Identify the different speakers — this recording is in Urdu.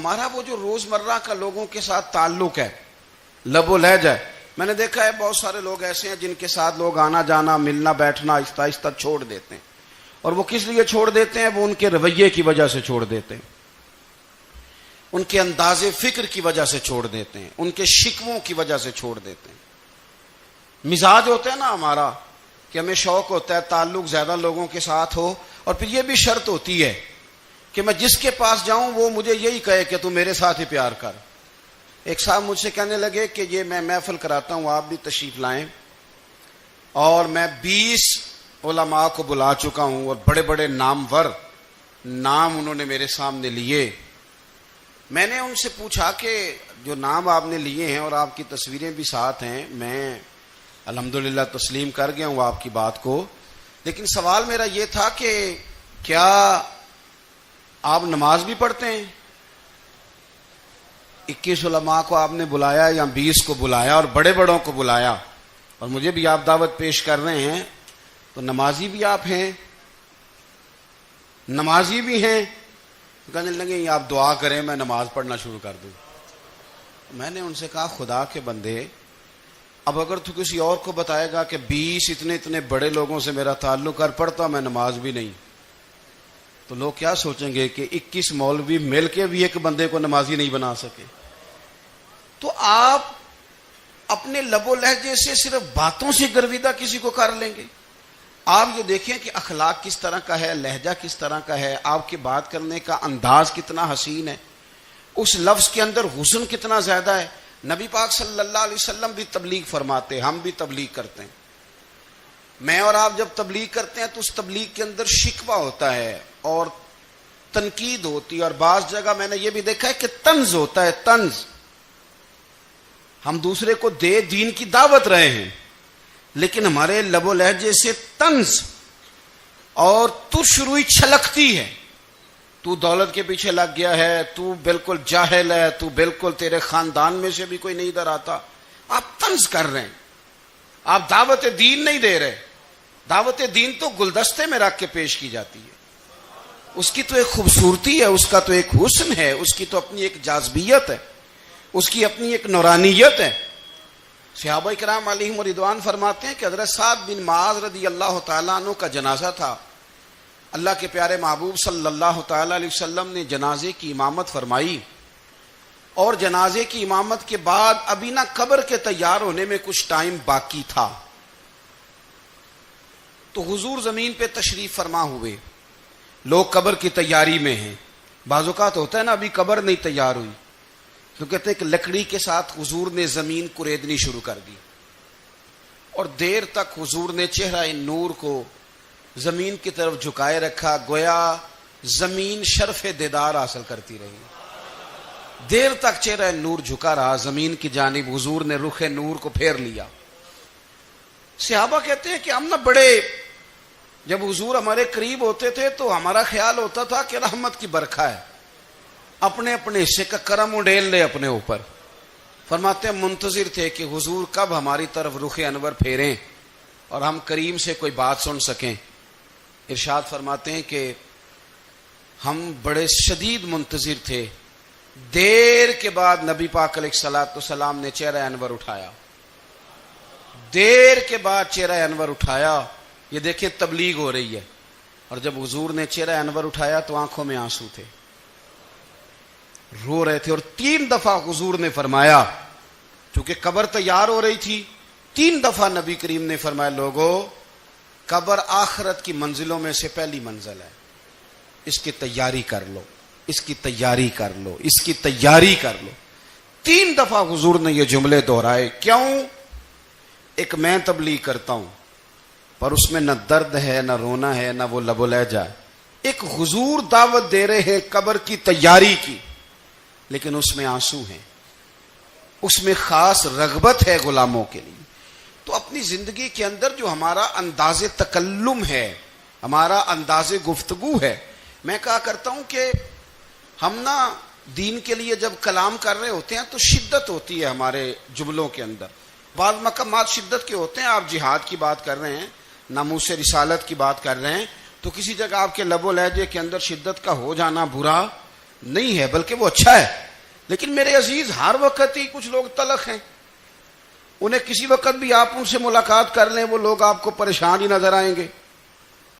Speaker 1: ہمارا وہ جو روزمرہ کا لوگوں کے ساتھ تعلق ہے، لب و لہجہ ہے، میں نے دیکھا ہے بہت سارے لوگ ایسے ہیں جن کے ساتھ لوگ آنا جانا ملنا بیٹھنا آہستہ آہستہ چھوڑ دیتے ہیں. اور وہ کس لیے چھوڑ دیتے ہیں؟ وہ ان کے رویے کی وجہ سے چھوڑ دیتے ہیں، ان کے انداز فکر کی وجہ سے چھوڑ دیتے ہیں، ان کے شکووں کی وجہ سے چھوڑ دیتے ہیں. مزاج ہوتا ہے نا ہمارا کہ ہمیں شوق ہوتا ہے تعلق زیادہ لوگوں کے ساتھ ہو، اور پھر یہ بھی شرط ہوتی ہے کہ میں جس کے پاس جاؤں وہ مجھے یہی کہے کہ تو میرے ساتھ ہی پیار کر. ایک صاحب مجھ سے کہنے لگے کہ یہ میں محفل کراتا ہوں، آپ بھی تشریف لائیں، اور میں 20 علماء کو بلا چکا ہوں اور بڑے بڑے نامور نام انہوں نے میرے سامنے لیے. میں نے ان سے پوچھا کہ جو نام آپ نے لیے ہیں اور آپ کی تصویریں بھی ساتھ ہیں، میں الحمدللہ تسلیم کر گیا ہوں آپ کی بات کو، لیکن سوال میرا یہ تھا کہ کیا آپ نماز بھی پڑھتے ہیں؟ 21 علماء کو آپ نے بلایا یا 20 کو بلایا اور بڑے بڑوں کو بلایا، اور مجھے بھی آپ دعوت پیش کر رہے ہیں، تو نمازی بھی آپ ہیں؟ نمازی بھی ہیں؟ کہنے لگے آپ دعا کریں میں نماز پڑھنا شروع کر دوں. میں نے ان سے کہا خدا کے بندے، اب اگر تو کسی اور کو بتائے گا کہ 20 اتنے بڑے لوگوں سے میرا تعلق کر پڑتا میں نماز بھی نہیں، تو لوگ کیا سوچیں گے کہ 21 مولوی مل کے بھی ایک بندے کو نمازی نہیں بنا سکے. تو آپ اپنے لب و لہجے سے صرف باتوں سے گرویدہ کسی کو کر لیں گے. آپ یہ دیکھیں کہ اخلاق کس طرح کا ہے، لہجہ کس طرح کا ہے، آپ کے بات کرنے کا انداز کتنا حسین ہے، اس لفظ کے اندر حسن کتنا زیادہ ہے. نبی پاک صلی اللہ علیہ وسلم بھی تبلیغ فرماتے، ہم بھی تبلیغ کرتے ہیں. میں اور آپ جب تبلیغ کرتے ہیں تو اس تبلیغ کے اندر شکوہ ہوتا ہے اور تنقید ہوتی ہے، اور بعض جگہ میں نے یہ بھی دیکھا ہے کہ طنز ہوتا ہے، طنز. ہم دوسرے کو دین کی دعوت رہے ہیں، لیکن ہمارے لب و لہجے سے طنز اور ترش روئی چھلکتی ہے. تو دولت کے پیچھے لگ گیا ہے، تو بالکل جاہل ہے، تو بالکل تیرے خاندان میں سے بھی کوئی نہیں ادھر آتا. آپ طنز کر رہے ہیں، آپ دعوت دین نہیں دے رہے. دعوت دین تو گلدستے میں رکھ کے پیش کی جاتی ہے، اس کی تو ایک خوبصورتی ہے، اس کا تو ایک حسن ہے، اس کی تو اپنی ایک جاذبیت ہے، اس کی اپنی ایک نورانیت ہے. صحابہ کرام علیہم رضوان فرماتے ہیں کہ حضرت سعد بن معاذ رضی اللہ تعالیٰ عنہ کا جنازہ تھا. اللہ کے پیارے محبوب صلی اللہ تعالیٰ علیہ وسلم نے جنازے کی امامت فرمائی، اور جنازے کی امامت کے بعد ابھی نہ قبر کے تیار ہونے میں کچھ ٹائم باقی تھا، تو حضور زمین پہ تشریف فرما ہوئے. لوگ قبر کی تیاری میں ہیں. بعض اوقات ہوتا ہے نا ابھی قبر نہیں تیار ہوئی، تو کہتے ہیں کہ لکڑی کے ساتھ حضور نے زمین کریدنی شروع کر دی، اور دیر تک حضور نے چہرہ نور کو زمین کی طرف جھکائے رکھا، گویا زمین شرف دیدار حاصل کرتی رہی. دیر تک چہرہ نور جھکا رہا زمین کی جانب، حضور نے رخ نور کو پھیر لیا. صحابہ کہتے ہیں کہ ہم نہ بڑے، جب حضور ہمارے قریب ہوتے تھے تو ہمارا خیال ہوتا تھا کہ رحمت کی برکھا ہے، اپنے اپنے حصے کا کرم اڈیل لے اپنے اوپر. فرماتے ہیں منتظر تھے کہ حضور کب ہماری طرف رخ انور پھیریں اور ہم کریم سے کوئی بات سن سکیں. ارشاد فرماتے ہیں کہ ہم بڑے شدید منتظر تھے. دیر کے بعد نبی پاک علیہ الصلوۃ والسلام نے چہرہ انور اٹھایا، دیر کے بعد چہرہ انور اٹھایا. یہ دیکھیں تبلیغ ہو رہی ہے، اور جب حضور نے چہرہ انور اٹھایا تو آنکھوں میں آنسو تھے، رو رہے تھے. اور 3 دفعہ حضور نے فرمایا، چونکہ قبر تیار ہو رہی تھی، 3 دفعہ نبی کریم نے فرمایا لوگو قبر آخرت کی منزلوں میں سے پہلی منزل ہے، اس کی تیاری کر لو، اس کی تیاری کر لو، اس کی تیاری کر لو. 3 دفعہ حضور نے یہ جملے دہرائے. کیوں؟ ایک میں تبلیغ کرتا ہوں پر اس میں نہ درد ہے، نہ رونا ہے، نہ وہ لب و لہجہ ہے. ایک حضور دعوت دے رہے ہیں قبر کی تیاری کی، لیکن اس میں آنسو ہیں، اس میں خاص رغبت ہے غلاموں کے لیے. تو اپنی زندگی کے اندر جو ہمارا انداز تکلم ہے، ہمارا انداز گفتگو ہے، میں کہا کرتا ہوں کہ ہم نا دین کے لیے جب کلام کر رہے ہوتے ہیں تو شدت ہوتی ہے ہمارے جملوں کے اندر. بعض مقامات شدت کے ہوتے ہیں، آپ جہاد کی بات کر رہے ہیں، ناموس رسالت کی بات کر رہے ہیں، تو کسی جگہ آپ کے لب و لہجے کے اندر شدت کا ہو جانا برا نہیں ہے بلکہ وہ اچھا ہے. لیکن میرے عزیز ہر وقت ہی کچھ لوگ تلخ ہیں. انہیں کسی وقت بھی آپ ان سے ملاقات کر لیں وہ لوگ آپ کو پریشان ہی نظر آئیں گے.